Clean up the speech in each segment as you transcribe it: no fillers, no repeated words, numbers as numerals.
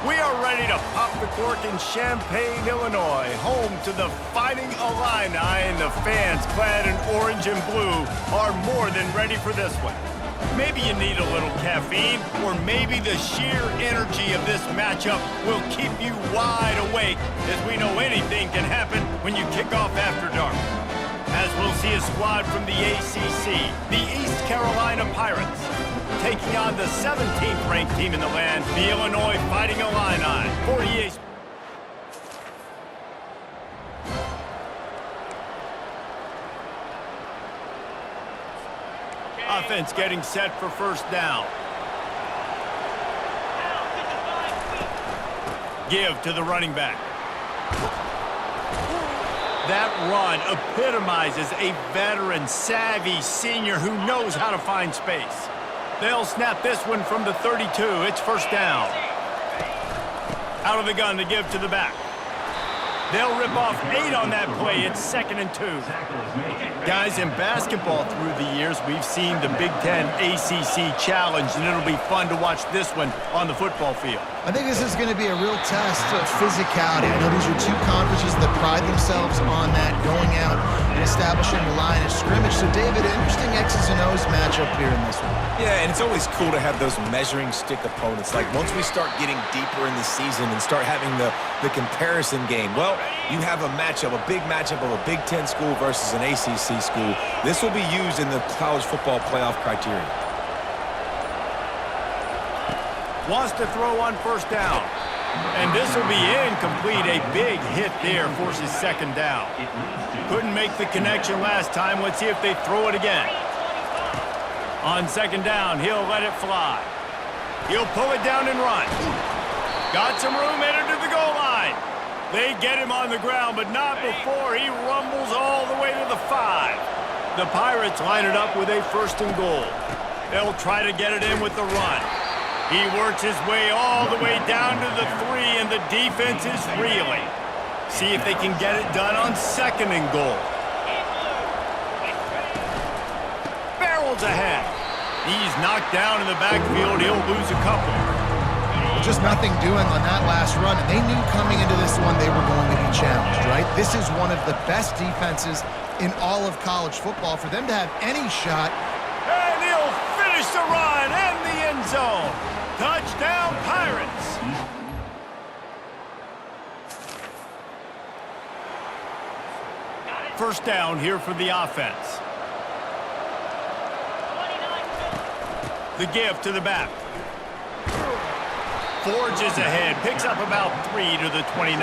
We are ready to pop the cork in Champaign, Illinois, home to the Fighting Illini, and the fans clad in orange and blue are more than ready for this one. Maybe you need a little caffeine, or maybe the sheer energy of this matchup will keep you wide awake, as we know anything can happen when you kick off after dark. As we'll see a squad from the ACC, the East Carolina Pirates, taking on the 17th ranked team in the land, the Illinois Fighting Illini. 48. Offense getting set for first down. Give to the running back. That run epitomizes a veteran, savvy senior who knows how to find space. They'll snap this one from the 32. It's first down. Out of the gun to give to the back. They'll rip off 8 on that play. It's 2nd and 2. Guys, in basketball through the years, we've seen the Big Ten ACC Challenge, and it'll be fun to watch this one on the football field. I think this is going to be a real test of physicality. I know these are two conferences that pride themselves on that, going out and establishing the line of scrimmage. So, David, interesting X's and O's matchup here in this one. Yeah, and it's always cool to have those measuring stick opponents. Like, once we start getting deeper in the season and start having the comparison game, well, you have a matchup, a big matchup of a Big Ten school versus an ACC school. This will be used in the college football playoff criteria. Wants to throw on first down. And this will be incomplete. A big hit there forces 2nd down. Couldn't make the connection last time. Let's see if they throw it again. On 2nd down, he'll let it fly. He'll pull it down and run. Got some room headed to the goal line. They get him on the ground, but not before he rumbles all the way to the 5. The Pirates line it up with a 1st and goal. They'll try to get it in with the run. He works his way all the way down to the 3, and the defense is reeling. See if they can get it done on 2nd and goal. Barrels ahead. He's knocked down in the backfield. He'll lose a couple. Just nothing doing on that last run, and they knew coming into this one they were going to be challenged, right? This is one of the best defenses in all of college football. For them to have any shot. And he'll finish the run in the end zone. Touchdown, Pirates. First down here for the offense. The give to the back. Forges ahead, picks up about 3 to the 29.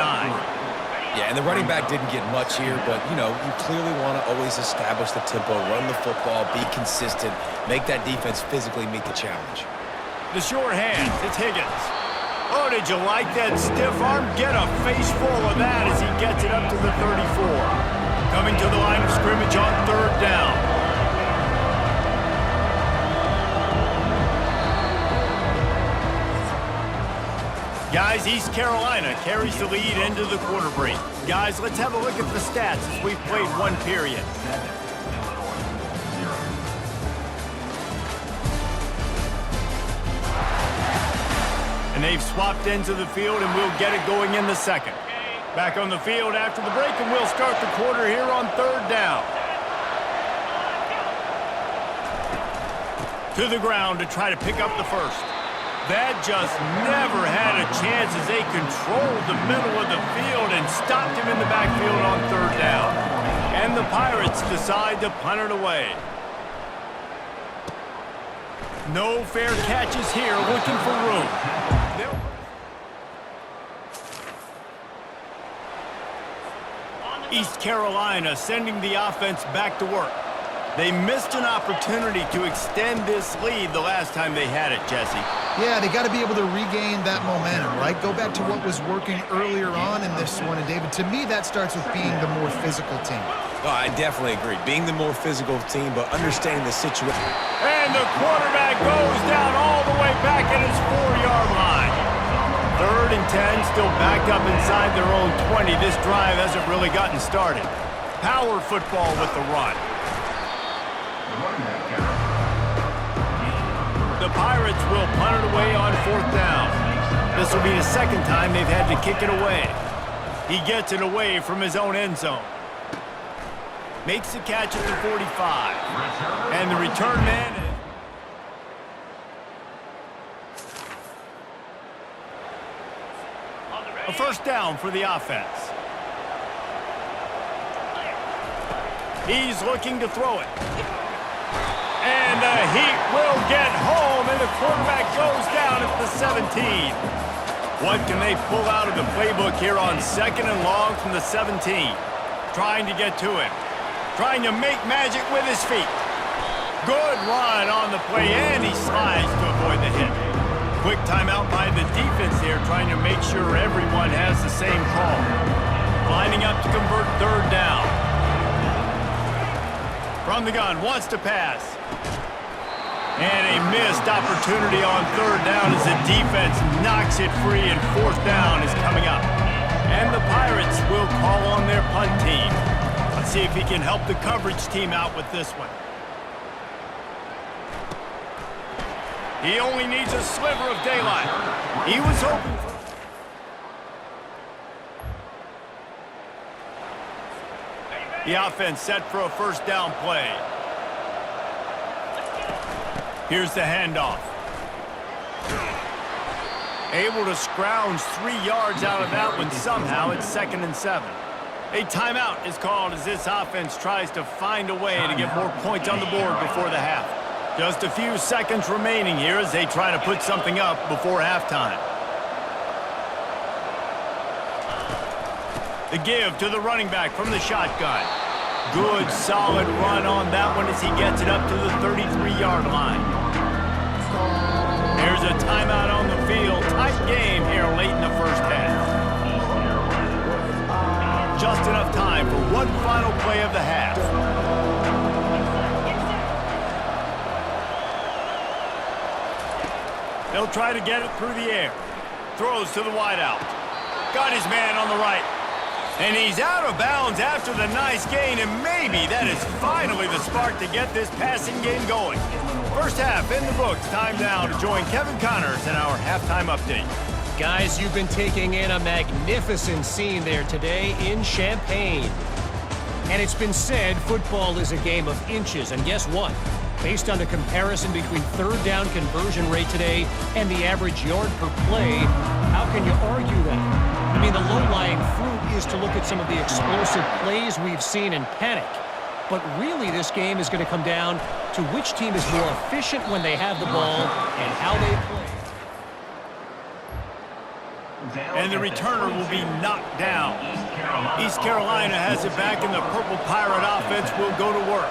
Yeah, and the running back didn't get much here, but, you know, you clearly want to always establish the tempo, run the football, be consistent, make that defense physically meet the challenge. The short hands, it's Higgins. Oh, did you like that stiff arm? Get a face full of that as he gets it up to the 34. Coming to the line of scrimmage on 3rd down. Guys, East Carolina carries the lead into the quarter break. Guys, let's have a look at the stats as we've played 1 period. And they've swapped into the field, and we'll get it going in the 2nd. Back on the field after the break, and we'll start the quarter here on 3rd down. To the ground to try to pick up the 1st. That just never had a chance as they controlled the middle of the field and stopped him in the backfield on 3rd down. And the Pirates decide to punt it away. No fair catches here, looking for room. East Carolina sending the offense back to work. They missed an opportunity to extend this lead the last time they had it, Jesse. Yeah, they got to be able to regain that momentum, right? Go back to what was working earlier on in this one. And, David, to me, that starts with being the more physical team. Oh, I definitely agree. Being the more physical team, but understanding the situation. And the quarterback goes down all the way back at his 4-yard line. 3rd and 10, still backed up inside their own 20. This drive hasn't really gotten started. Power football with the run. The Pirates will punt it away on 4th down. This will be the second time they've had to kick it away. He gets it away from his own end zone. Makes the catch at the 45. And the return man... A first down for the offense. He's looking to throw it. And the Heat will get home, and the quarterback goes down at the 17. What can they pull out of the playbook here on 2nd and long from the 17? Trying to get to him. Trying to make magic with his feet. Good run on the play, and he slides to avoid the hit. Quick timeout by the defense here, trying to make sure everyone has the same call. Lining up to convert 3rd down. From the gun, wants to pass. And a missed opportunity on 3rd down as the defense knocks it free, and 4th down is coming up. And the Pirates will call on their punt team. Let's see if he can help the coverage team out with this one. He only needs a sliver of daylight. He was hoping for... The offense set for a first down play. Here's the handoff. Able to scrounge 3 yards out of that one somehow. It's 2nd and 7. A timeout is called as this offense tries to find a way to get more points on the board before the half. Just a few seconds remaining here as they try to put something up before halftime. The give to the running back from the shotgun. Good, solid run on that one as he gets it up to the 33-yard line. There's a timeout on the field. Tight game here late in the first half. Just enough time for one final play of the half. They'll try to get it through the air. Throws to the wideout. Got his man on the right. And he's out of bounds after the nice gain, and maybe that is finally the spark to get this passing game going. First half in the books. Time now to join Kevin Connors in our halftime update. Guys, you've been taking in a magnificent scene there today in Champaign. And it's been said football is a game of inches, and guess what? Based on the comparison between 3rd down conversion rate today and the average yard per play, how can you argue that? I mean, the low-lying fruit is to look at some of the explosive plays we've seen in panic. But really, this game is going to come down to which team is more efficient when they have the ball and how they play. And the returner will be knocked down. East Carolina has it back, and the Purple Pirate offense will go to work.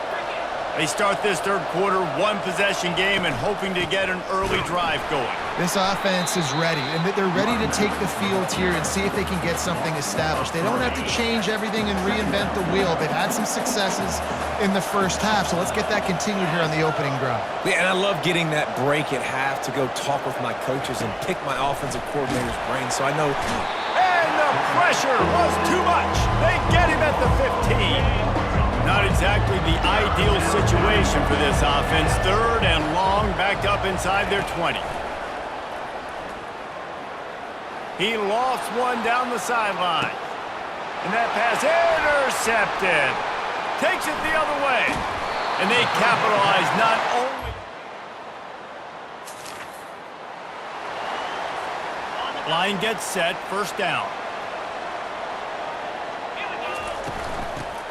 They start this 3rd quarter, 1-possession game, and hoping to get an early drive going. This offense is ready, and they're ready to take the field here and see if they can get something established. They don't have to change everything and reinvent the wheel. They've had some successes in the first half, so let's get that continued here on the opening drive. Yeah, and I love getting that break at half to go talk with my coaches and pick my offensive coordinator's brain, so I know... And the pressure was too much. They get him at the 15. Not exactly the ideal situation for this offense. 3rd and long, backed up inside their 20. He lofts one down the sideline. And that pass intercepted. Takes it the other way. And they capitalize not only... Line gets set, first down.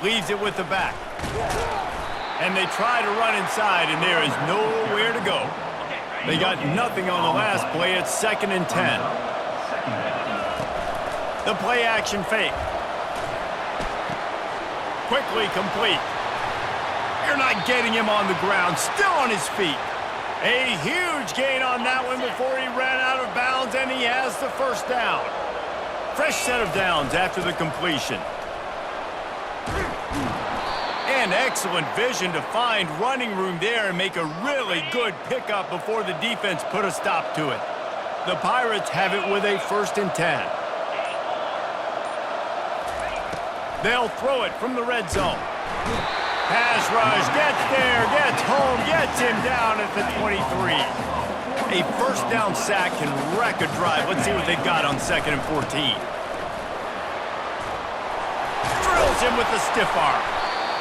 Leaves it with the back. And they try to run inside, and there is nowhere to go. They got nothing on the last play. It's 2nd and 10. The play action fake. Quickly complete. You're not getting him on the ground. Still on his feet. A huge gain on that one before he ran out of bounds, and he has the first down. Fresh set of downs after the completion. And excellent vision to find running room there and make a really good pickup before the defense put a stop to it. The Pirates have it with a 1st and 10. They'll throw it from the red zone. Pass rush, gets there, gets home, gets him down at the 23. A A first down sack can wreck a drive. Let's see what they've got on 2nd and 14. Drills him with the stiff arm.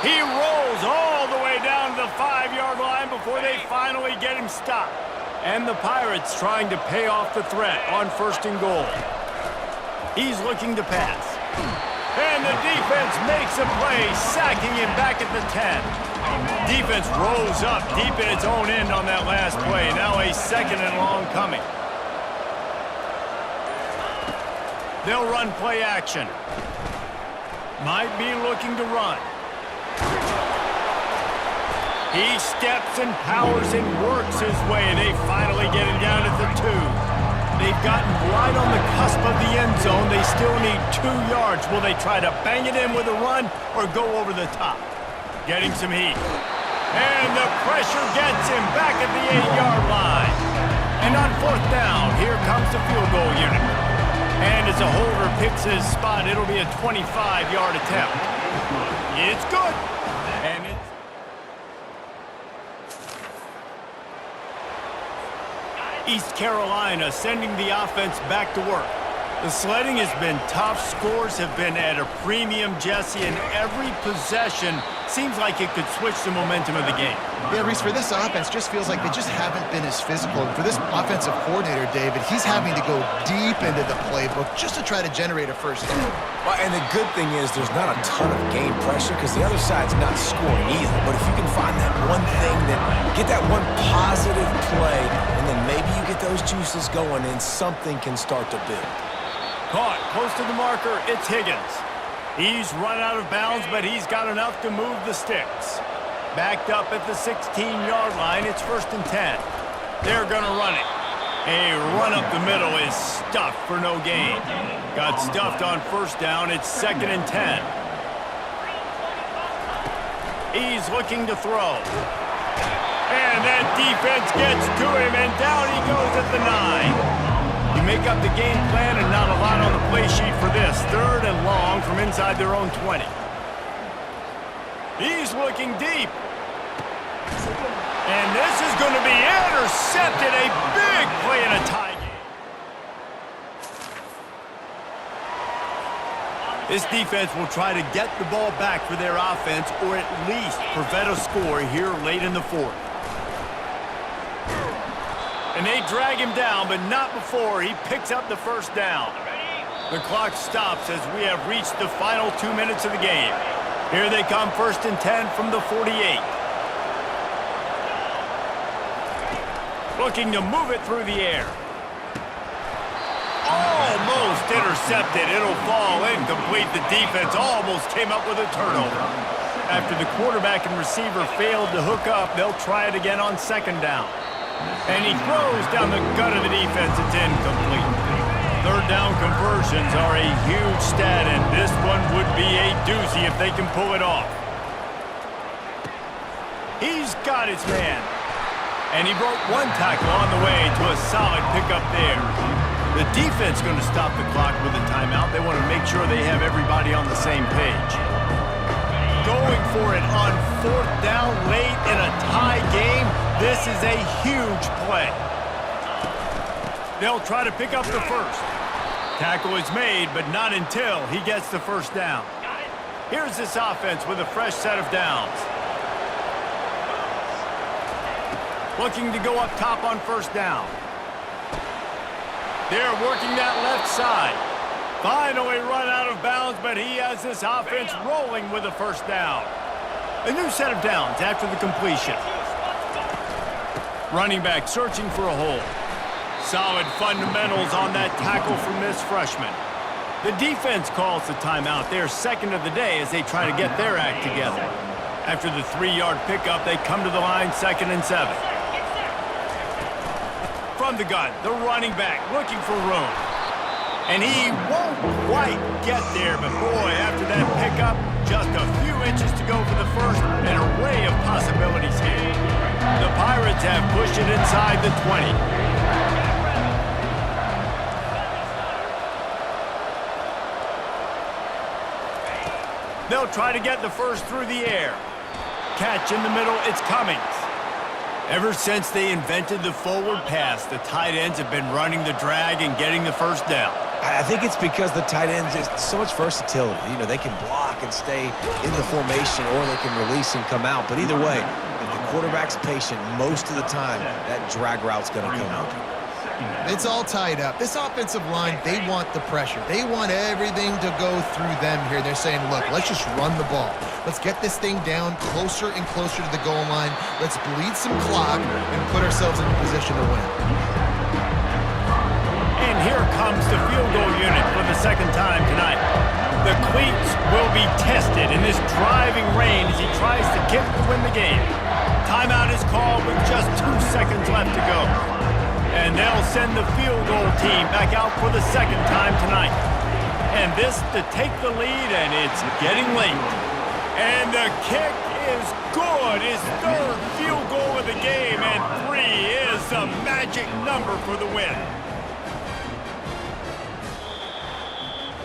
He rolls all the way down to the 5-yard line before they finally get him stopped. And the Pirates trying to pay off the threat on 1st and goal. He's looking to pass. And the defense makes a play, sacking him back at the 10. Defense rolls up deep in its own end on that last play. Now a 2nd and long coming. They'll run play action. Might be looking to run. He steps and powers and works his way. They finally get him down at the 2. They've gotten right on the cusp of the end zone. They still need 2 yards. Will they try to bang it in with a run or go over the top? Getting some heat. And the pressure gets him back at the 8-yard line. And on 4th down, here comes the field goal unit. And as a holder picks his spot, it'll be a 25-yard attempt. It's good. And it's... East Carolina sending the offense back to work. The sledding has been tough. Scores have been at a premium, Jesse, and every possession seems like it could switch the momentum of the game. Yeah, Reese, for this offense, just feels like they just haven't been as physical. And for this offensive coordinator, David, he's having to go deep into the playbook just to try to generate a first down. Well, and the good thing is there's not a ton of game pressure because the other side's not scoring either. But if you can find that one thing, get that one positive play, and then maybe you get those juices going and something can start to build. Caught close to the marker, it's Higgins. He's run out of bounds, but he's got enough to move the sticks. Backed up at the 16-yard line, it's 1st and 10. They're going to run it. A run up the middle is stuffed for no gain. Got stuffed on 1st down, it's 2nd and 10. He's looking to throw. And that defense gets to him, and down he goes at the 9. You make up the game plan and not a lot on the play sheet for this. 3rd and long from inside their own 20. He's looking deep. And this is going to be intercepted. A big play in a tie game. This defense will try to get the ball back for their offense or at least prevent a score here late in the 4th. And they drag him down, but not before he picks up the 1st down. The clock stops as we have reached the final 2 minutes of the game. Here they come, 1st and 10 from the 48. Looking to move it through the air. Almost intercepted. It'll fall incomplete. The defense almost came up with a turnover. After the quarterback and receiver failed to hook up, they'll try it again on 2nd down. And he throws down the gut of the defense. It's incomplete. 3rd down conversions are a huge stat, and this one would be a doozy if they can pull it off. He's got his man. And he broke 1 tackle on the way to a solid pickup there. The defense going to stop the clock with a timeout. They want to make sure they have everybody on the same page. Going for it on 4th down late in a tie game. This is a huge play. They'll try to pick up the 1st. Tackle is made, but not until he gets the 1st down. Here's this offense with a fresh set of downs. Looking to go up top on 1st down. They're working that left side. Finally run out of bounds, but he has this offense rolling with a 1st down. A new set of downs after the completion. Running back searching for a hole. Solid fundamentals on that tackle from this freshman. The defense calls the timeout. They're 2nd of the day as they try to get their act together. After the 3-yard pickup, they come to the line 2nd and 7. From the gun, the running back looking for room. And he won't quite get there, but boy, after that pickup, just a few inches to go for the 1st, an array of possibilities here. The Pirates have pushed it inside the 20. They'll try to get the 1st through the air. Catch in the middle, it's Cummings. Ever since they invented the forward pass, the tight ends have been running the drag and getting the first down. I think it's because the tight ends is so much versatility. You know, they can block and stay in the formation, or they can release and come out. But either way, if the quarterback's patient most of the time, that drag route's going to come out. It's all tied up. This offensive line, they want the pressure. They want everything to go through them here. They're saying, look, let's just run the ball. Let's get this thing down closer and closer to the goal line. Let's bleed some clock and put ourselves in a position to win. And here comes the field goal unit for the second time tonight. The cleats will be tested in this driving rain as he tries to kick to win the game. Timeout is called with just 2 seconds left to go. And they'll send the field goal team back out for the second time tonight. And this to take the lead, and it's getting late. And the kick is good. His third field goal of the game, and 3 is the magic number for the win.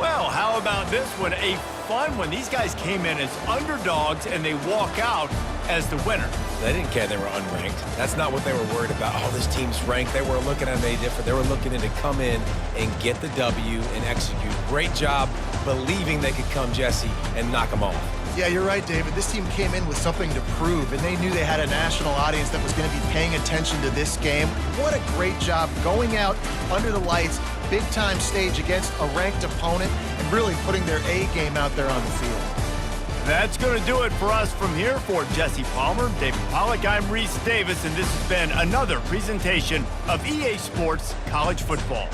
Well, how about this one? A fun one. These guys came in as underdogs, and they walk out as the winner. They didn't care they were unranked. That's not what they were worried about. Oh, this team's ranked. They were looking at it different. They were looking to come in and get the W and execute. Great job believing they could come, Jesse, and knock them off. Yeah, you're right, David. This team came in with something to prove, and they knew they had a national audience that was going to be paying attention to this game. What a great job going out under the lights, big-time stage against a ranked opponent, and really putting their A game out there on the field. That's going to do it for us from here. For Jesse Palmer, David Pollack, I'm Reese Davis, and this has been another presentation of EA Sports College Football.